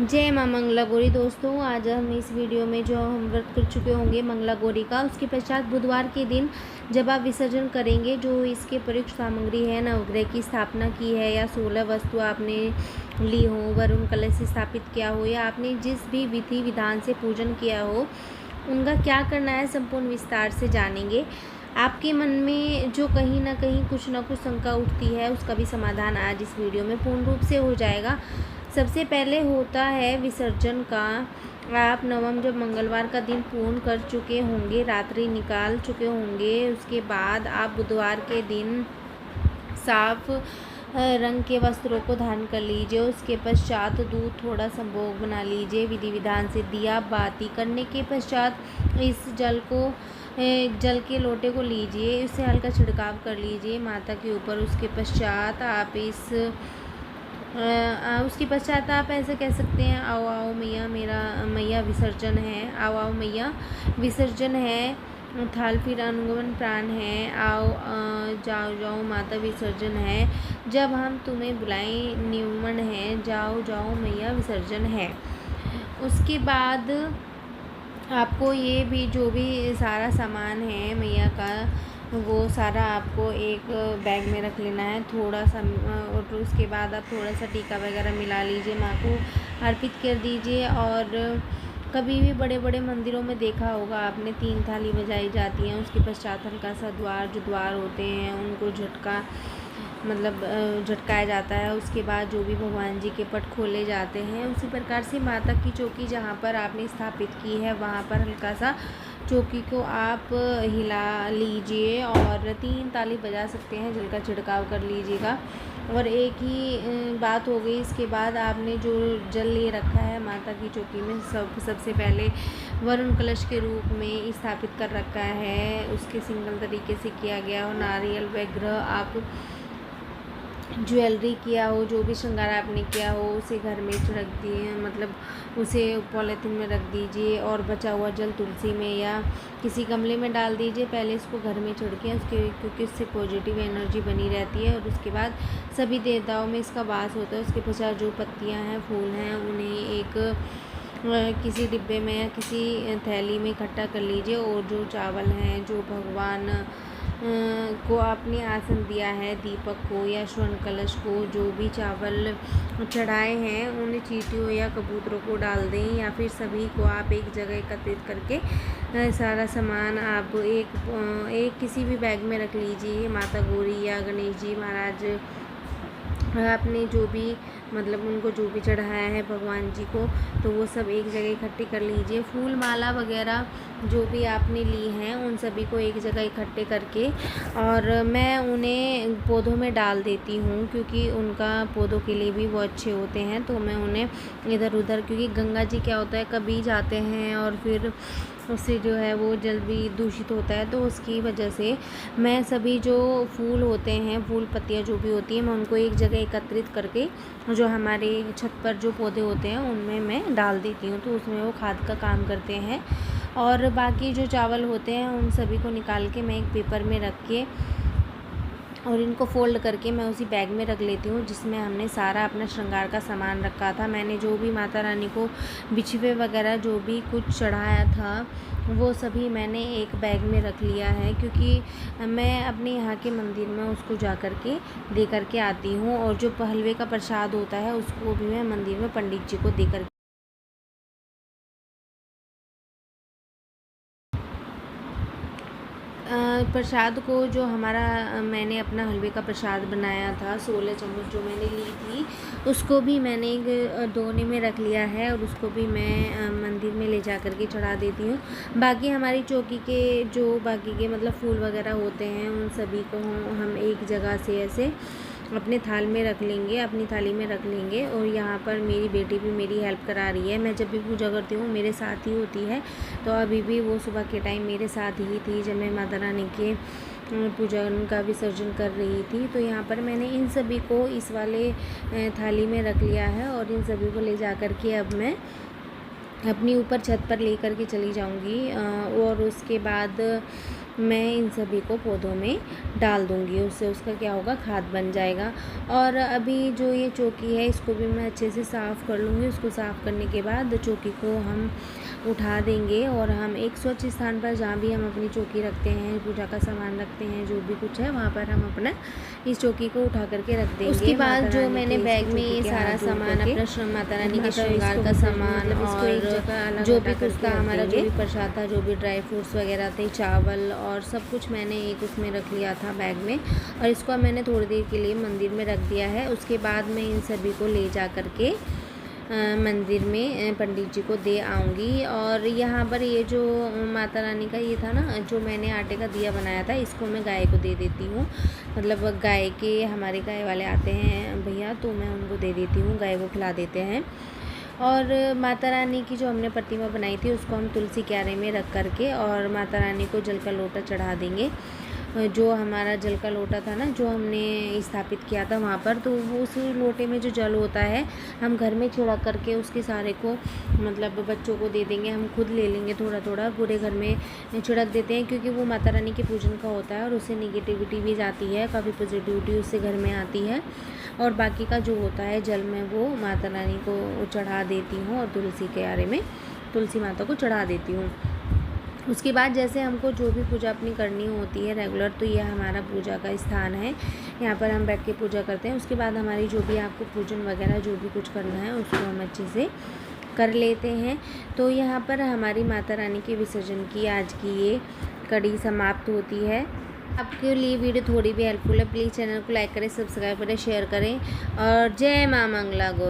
जय माँ मंगला गौरी। दोस्तों, आज हम इस वीडियो में जो हम व्रत कर चुके होंगे मंगला गौरी का, उसके पश्चात बुधवार के दिन जब आप विसर्जन करेंगे, जो इसके प्रयुक्त सामग्री है, नवग्रह की स्थापना की है या 16 वस्तु आपने ली हो, वरुण कलश स्थापित किया हो या आपने जिस भी विधि विधान से पूजन किया हो, उनका क्या करना है संपूर्ण विस्तार से जानेंगे। आपके मन में जो कहीं ना कहीं कुछ ना कुछ शंका उठती है, उसका भी समाधान आज इस वीडियो में पूर्ण रूप से हो जाएगा। सबसे पहले होता है विसर्जन का। आप नवम जब मंगलवार का दिन पूर्ण कर चुके होंगे, रात्रि निकाल चुके होंगे, उसके बाद आप बुधवार के दिन साफ रंग के वस्त्रों को धारण कर लीजिए। उसके पश्चात दूध थोड़ा संभोग बना लीजिए। विधि विधान से दिया बाती करने के पश्चात इस जल के लोटे को लीजिए, इससे हल्का छिड़काव कर लीजिए माता के ऊपर। उसके पश्चात आप ऐसे कह सकते हैं, आओ आओ मैया, मेरा मैया विसर्जन है, आओ आओ मैया विसर्जन है, थाल फिर अनुगमन प्राण है, आओ जाओ जाओ माता विसर्जन है, जब हम तुम्हें बुलाएं नियमन है, जाओ जाओ मैया विसर्जन है। उसके बाद आपको ये भी जो भी सारा सामान है मैया का, वो सारा आपको एक बैग में रख लेना है थोड़ा सा, और उसके बाद आप थोड़ा सा टीका वगैरह मिला लीजिए, माँ को अर्पित कर दीजिए। और कभी भी बड़े बड़े मंदिरों में देखा होगा आपने, 3 थाली बजाई जाती हैं, उसके पश्चात हल्का सा द्वार होते हैं उनको झटकाया जाता है। उसके बाद जो भी भगवान जी के पट खोले जाते हैं, उसी प्रकार से माता की चौकी जहाँ पर आपने स्थापित की है, वहाँ पर हल्का सा चौकी को आप हिला लीजिए और 3 ताली बजा सकते हैं, जल का छिड़काव कर लीजिएगा। और एक ही बात हो गई। इसके बाद आपने जो जल ले रखा है माता की चौकी में, सबसे पहले वरुण कलश के रूप में स्थापित कर रखा है, उसके सिंगल तरीके से किया गया हो। नारियल विग्रह, आप ज्वेलरी किया हो, जो भी श्रृंगार आपने किया हो, उसे घर में रख दिए, मतलब उसे पॉलीथीन में रख दीजिए। और बचा हुआ जल तुलसी में या किसी गमले में डाल दीजिए। पहले इसको घर में छिड़कें, क्योंकि उससे पॉजिटिव एनर्जी बनी रहती है। और उसके बाद सभी देवताओं में इसका वास होता है। उसके पश्चात जो पत्तियां हैं, फूल हैं, उन्हें एक किसी डिब्बे में या किसी थैली में इकट्ठा कर लीजिए। और जो चावल हैं, जो भगवान को आपने आसन दिया है, दीपक को या स्वर्ण कलश को, जो भी चावल चढ़ाए हैं, उन चींटियों या कबूतरों को डाल दें, या फिर सभी को आप एक जगह एकत्रित करके सारा सामान आप एक किसी भी बैग में रख लीजिए। माता गौरी या गणेश जी महाराज, आपने जो भी मतलब उनको जो भी चढ़ाया है भगवान जी को, तो वो सब एक जगह इकट्ठे कर लीजिए। फूल माला वगैरह जो भी आपने ली हैं, उन सभी को एक जगह इकट्ठे करके, और मैं उन्हें पौधों में डाल देती हूँ, क्योंकि उनका पौधों के लिए भी वो अच्छे होते हैं। तो मैं उन्हें इधर उधर, क्योंकि गंगा जी क्या होता है, कभी जाते हैं और फिर उससे जो है वो जल भी दूषित होता है। तो उसकी वजह से मैं सभी जो फूल होते हैं, फूल पत्तियाँ जो भी होती हैं, मैं उनको एक जगह एकत्रित करके जो हमारे छत पर जो पौधे होते हैं उनमें मैं डाल देती हूँ, तो उसमें वो खाद का काम करते हैं। और बाकी जो चावल होते हैं, उन सभी को निकाल के मैं एक पेपर में रख के और इनको फ़ोल्ड करके मैं उसी बैग में रख लेती हूँ, जिसमें हमने सारा अपना श्रृंगार का सामान रखा था। मैंने जो भी माता रानी को बिछवे वगैरह जो भी कुछ चढ़ाया था, वो सभी मैंने एक बैग में रख लिया है, क्योंकि मैं अपने यहाँ के मंदिर में उसको जा कर के दे करके आती हूँ। और जो हलवे का प्रसाद होता है, उसको भी मैं मंदिर में पंडित जी को दे कर प्रसाद को, जो हमारा मैंने अपना हलवे का प्रसाद बनाया था, 16 चम्मच जो मैंने ली थी, उसको भी मैंने एक दोने में रख लिया है, और उसको भी मैं मंदिर में ले जा कर के चढ़ा देती हूँ। बाकी हमारी चौकी के जो बाकी के मतलब फूल वगैरह होते हैं, उन सभी को हम एक जगह से ऐसे अपने थाल में रख लेंगे, अपनी थाली में रख लेंगे। और यहाँ पर मेरी बेटी भी मेरी हेल्प करा रही है। मैं जब भी पूजा करती हूँ मेरे साथ ही होती है, तो अभी भी वो सुबह के टाइम मेरे साथ ही थी जब मैं माता रानी के पूजा का विसर्जन कर रही थी। तो यहाँ पर मैंने इन सभी को इस वाले थाली में रख लिया है, और इन सभी को ले जा कर के अब मैं अपनी ऊपर छत पर ले कर के चली जाऊँगी। और उसके बाद मैं इन सभी को पौधों में डाल दूँगी। उससे उसका क्या होगा, खाद बन जाएगा। और अभी जो ये चौकी है इसको भी मैं अच्छे से साफ़ कर लूँगी। उसको साफ़ करने के बाद चौकी को हम उठा देंगे और हम एक स्वच्छ स्थान पर, जहाँ भी हम अपनी चौकी रखते हैं, पूजा का सामान रखते हैं, जो भी कुछ है वहाँ पर हम अपना इस चौकी को उठा करके रख देंगे। उसके बाद जो मैंने बैग में ये सारा सामान अपना माता रानी के श्रृंगार का सामान और जो भी कुछ था, हमारा जो भी प्रसाद था, जो भी ड्राई फ्रूट्स वगैरह थे, चावल और सब कुछ मैंने एक उसमें रख लिया था बैग में, और इसको मैंने थोड़ी देर के लिए मंदिर में रख दिया है। उसके बाद मैं इन सभी को ले जा कर के मंदिर में पंडित जी को दे आऊँगी। और यहाँ पर ये जो माता रानी का ये था ना, जो मैंने आटे का दिया बनाया था, इसको मैं गाय को दे देती हूँ। मतलब गाय के, हमारे गाय वाले आते हैं भैया, तो मैं उनको दे देती हूँ, गाय को खिला देते हैं। और माता रानी की जो हमने प्रतिमा बनाई थी उसको हम तुलसी क्यारे में रख करके और माता रानी को जल का लोटा चढ़ा देंगे। जो हमारा जल का लोटा था ना, जो हमने स्थापित किया था वहाँ पर, तो वो उस लोटे में जो जल होता है हम घर में छिड़क करके उसके सारे को, मतलब बच्चों को दे देंगे। हम खुद ले लेंगे थोड़ा थोड़ा, पूरे घर में छिड़क देते हैं, क्योंकि वो माता रानी के पूजन का होता है और उससे निगेटिविटी भी जाती है, काफ़ी पॉजिटिविटी उससे घर में आती है। और बाकी का जो होता है जल में, वो माता रानी को चढ़ा देती हूँ और तुलसी के आरे में तुलसी माता को चढ़ा देती हूँ। उसके बाद जैसे हमको जो भी पूजा अपनी करनी होती है रेगुलर, तो ये हमारा पूजा का स्थान है, यहाँ पर हम बैठ के पूजा करते हैं। उसके बाद हमारी जो भी आपको पूजन वगैरह जो भी कुछ करना है उसको हम अच्छे से कर लेते हैं। तो यहाँ पर हमारी माता रानी के विसर्जन की आज की ये कड़ी समाप्त होती है। आपके लिए वीडियो थोड़ी भी हेल्पफुल है, प्लीज़ चैनल को लाइक करें, सब्सक्राइब करें, शेयर करें और जय माँ मंगला गो।